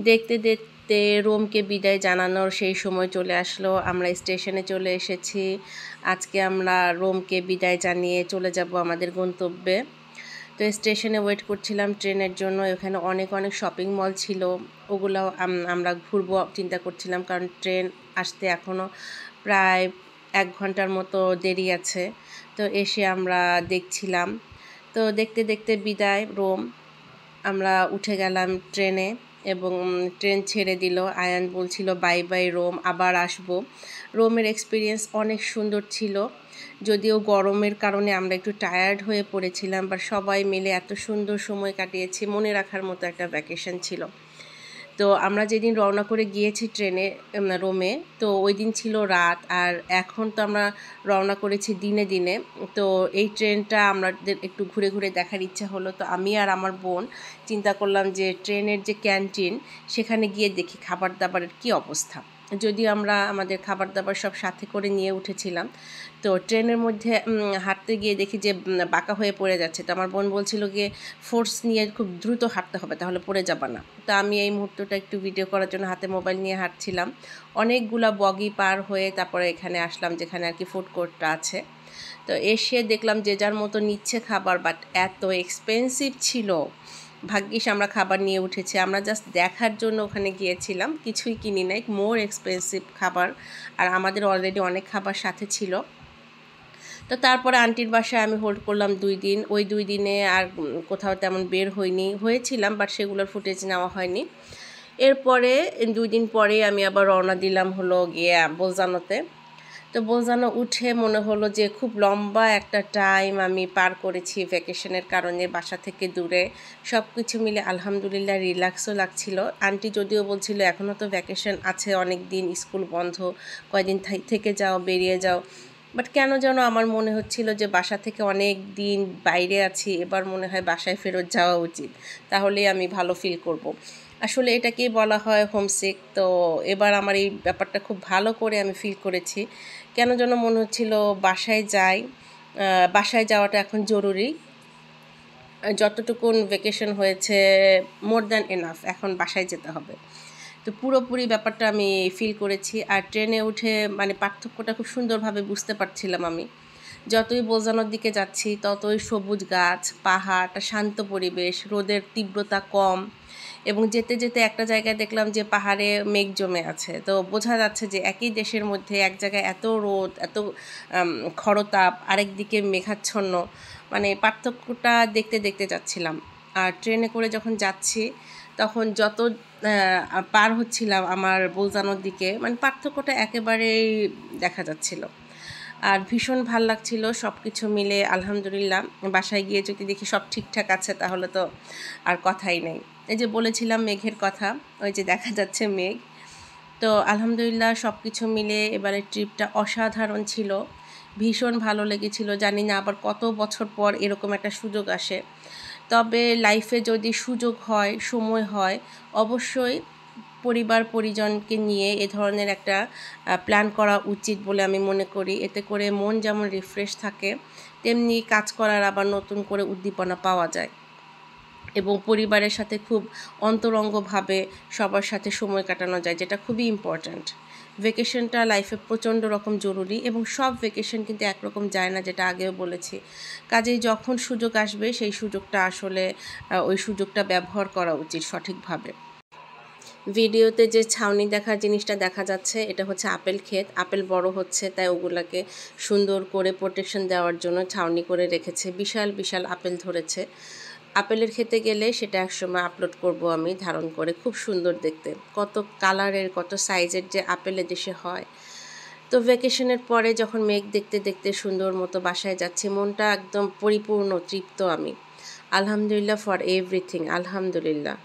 দেখতে দেখতে রোমকে বিদায় জানানোর সেই সময় চলে আসলো। আমরা স্টেশনে চলে এসেছি। আজকে আমরা রোমকে বিদায় জানিয়ে চলে যাব আমাদের গন্তব্যে। তো স্টেশনে ওয়েট করছিলাম ট্রেনের জন্য। এখানে অনেক অনেক শপিং মল ছিল, ওগুলাও আমরা ঘুরবো চিন্তা করছিলাম, কারণ ট্রেন আসতে এখনও প্রায় 1 ঘন্টার মতো দেরি আছে। তো এসে আমরা দেখছিলাম। তো দেখতে দেখতে বিদায় রোম। আমরা উঠে গেলাম ট্রেনে এবং ট্রেন ছেড়ে দিল। আয়ান বলছিল বাই বাই রোম, আবার আসবো। রোমের এক্সপিরিয়েন্স অনেক সুন্দর ছিল, যদিও গরমের কারণে আমরা একটু টায়ার্ড হয়ে পড়েছিলাম, বাট সবাই মিলে এত সুন্দর সময় কাটিয়েছি, মনে রাখার মতো একটা ভ্যাকেশন ছিল। তো আমরা যেদিন রওনা করে গিয়েছি ট্রেনে রোমে, তো ওই দিন ছিল রাত, আর এখন তো আমরা রওনা করেছি দিনে দিনে। তো এই ট্রেনটা আমাদের একটু ঘুরে ঘুরে দেখার ইচ্ছা হলো। তো আমি আর আমার বোন চিন্তা করলাম যে ট্রেনের যে ক্যান্টিন, সেখানে গিয়ে দেখি খাবার দাবারের কী অবস্থা। যদিও আমরা আমাদের খাবার দাবার সব সাথে করে নিয়ে উঠেছিলাম। তো ট্রেনের মধ্যে হাঁটতে গিয়ে দেখি যে বাঁকা হয়ে পড়ে যাচ্ছে। তো আমার বোন বলছিল গিয়ে ফোর্স নিয়ে খুব দ্রুত হাঁটতে হবে, তাহলে পড়ে যাবে না। তো আমি এই মুহূর্তটা একটু ভিডিও করার জন্য হাতে মোবাইল নিয়ে হাঁটছিলাম। অনেকগুলা বগি পার হয়ে তারপরে এখানে আসলাম, যেখানে আর কি ফুড কোর্টটা আছে। তো এসে দেখলাম যে যার মতো নিচ্ছে খাবার, বাট এত এক্সপেন্সিভ ছিল। ভাগ্যিস আমরা খাবার নিয়ে উঠেছি। আমরা জাস্ট দেখার জন্য ওখানে গিয়েছিলাম, কিছুই কিনি নাই, মোর এক্সপেন্সিভ খাবার। আর আমাদের অলরেডি অনেক খাবার সাথে ছিল। তো তারপরে আন্টির বাসায় আমি হোল্ড করলাম 2 দিন। ওই 2 দিনে আর কোথাও তেমন বের হয়েছিলাম, বাট সেগুলোর ফুটেজ নেওয়া হয়নি। এরপরে 2 দিন পরে আমি আবার রওনা দিলাম হলো গিয়ে বোলজানোতে। তো বোলজানো উঠে মনে হলো যে খুব লম্বা একটা টাইম আমি পার করেছি ভ্যাকেশনের কারণে, বাসা থেকে দূরে। সব কিছু মিলে আলহামদুলিল্লাহ রিল্যাক্সও লাগছিল। আন্টি যদিও বলছিল এখনও তো ভ্যাকেশন আছে, অনেক দিন স্কুল বন্ধ, কয়দিন থেকে যাও, বেরিয়ে যাও। বাট কেন যেন আমার মনে হচ্ছিল যে বাসা থেকে অনেক দিন বাইরে আছি, এবার মনে হয় বাসায় ফেরত যাওয়া উচিত, তাহলেই আমি ভালো ফিল করব। আসলে এটাকেই বলা হয় হোমসিক। তো এবার আমার এই ব্যাপারটা খুব ভালো করে আমি ফিল করেছি। কেন যেন মনে হচ্ছিল বাসায় যাই, বাসায় যাওয়াটা এখন জরুরি। যতটুকুন ভ্যাকেশন হয়েছে মোর দ্যান এনাফ, এখন বাসায় যেতে হবে। তো পুরোপুরি ব্যাপারটা আমি ফিল করেছি। আর ট্রেনে উঠে মানে পার্থক্যটা খুব সুন্দরভাবে বুঝতে পারছিলাম আমি। যতই বোঝানোর দিকে যাচ্ছি ততই সবুজ গাছ, পাহাড়, একটা শান্ত পরিবেশ, রোদের তীব্রতা কম। এবং যেতে যেতে একটা জায়গায় দেখলাম যে পাহাড়ে মেঘ জমে আছে। তো বোঝা যাচ্ছে যে একই দেশের মধ্যে এক জায়গায় এত রোদ, এত খরতাপ, আরেক দিকে মেঘাচ্ছন্ন, মানে পার্থক্যটা দেখতে দেখতে যাচ্ছিলাম। আর ট্রেনে করে যখন যাচ্ছি তখন যত পার হচ্ছিলাম আমার বোলজানোর দিকে, মানে পার্থক্যটা একেবারেই দেখা যাচ্ছিল। আর ভীষণ ভাল লাগছিল সব কিছু মিলে আলহামদুলিল্লাহ। বাসায় গিয়ে যদি দেখি সব ঠিকঠাক আছে তাহলে তো আর কথাই নেই। এই যে বলেছিলাম মেঘের কথা, ওই যে দেখা যাচ্ছে মেঘ। তো আলহামদুলিল্লাহ সব কিছু মিলে এবারের ট্রিপটা অসাধারণ ছিল, ভীষণ ভালো লেগেছিল। জানি না আবার কত বছর পর এরকম একটা সুযোগ আসে। তবে লাইফে যদি সুযোগ হয়, সময় হয়, অবশ্যই পরিবার পরিজনকে নিয়ে এ ধরনের একটা প্ল্যান করা উচিত বলে আমি মনে করি। এতে করে মন যেমন রিফ্রেশ থাকে, তেমনি কাজ করার আবার নতুন করে উদ্দীপনা পাওয়া যায় এবং পরিবারের সাথে খুব অন্তরঙ্গভাবে সবার সাথে সময় কাটানো যায়, যেটা খুবই ইম্পর্ট্যান্ট। ভ্যাকেশনটা লাইফে প্রচণ্ড রকম জরুরি এবং সব ভ্যাকেশন কিন্তু একরকম যায় না, যেটা আগেও বলেছি। কাজেই যখন সুযোগ আসবে সেই সুযোগটা আসলে ওই সুযোগটা ব্যবহার করা উচিত সঠিকভাবে। ভিডিওতে যে ছাউনি দেখার জিনিসটা দেখা যাচ্ছে, এটা হচ্ছে আপেল ক্ষেত। আপেল বড় হচ্ছে, তাই ওগুলাকে সুন্দর করে প্রোটেকশন দেওয়ার জন্য ছাউনি করে রেখেছে। বিশাল বিশাল আপেল ধরেছে। আপেলের খেতে গেলে সেটা একসময় আপলোড করব আমি ধারণ করে, খুব সুন্দর দেখতে, কত কালারের কত সাইজের যে আপেল এদেশে হয়। তো ভ্যাকেশনের পরে যখন মেঘ দেখতে দেখতে সুন্দর মতো বাসায় যাচ্ছি, মনটা একদম পরিপূর্ণ তৃপ্ত আমি। আলহামদুলিল্লাহ ফর এভরিথিং, আলহামদুলিল্লাহ।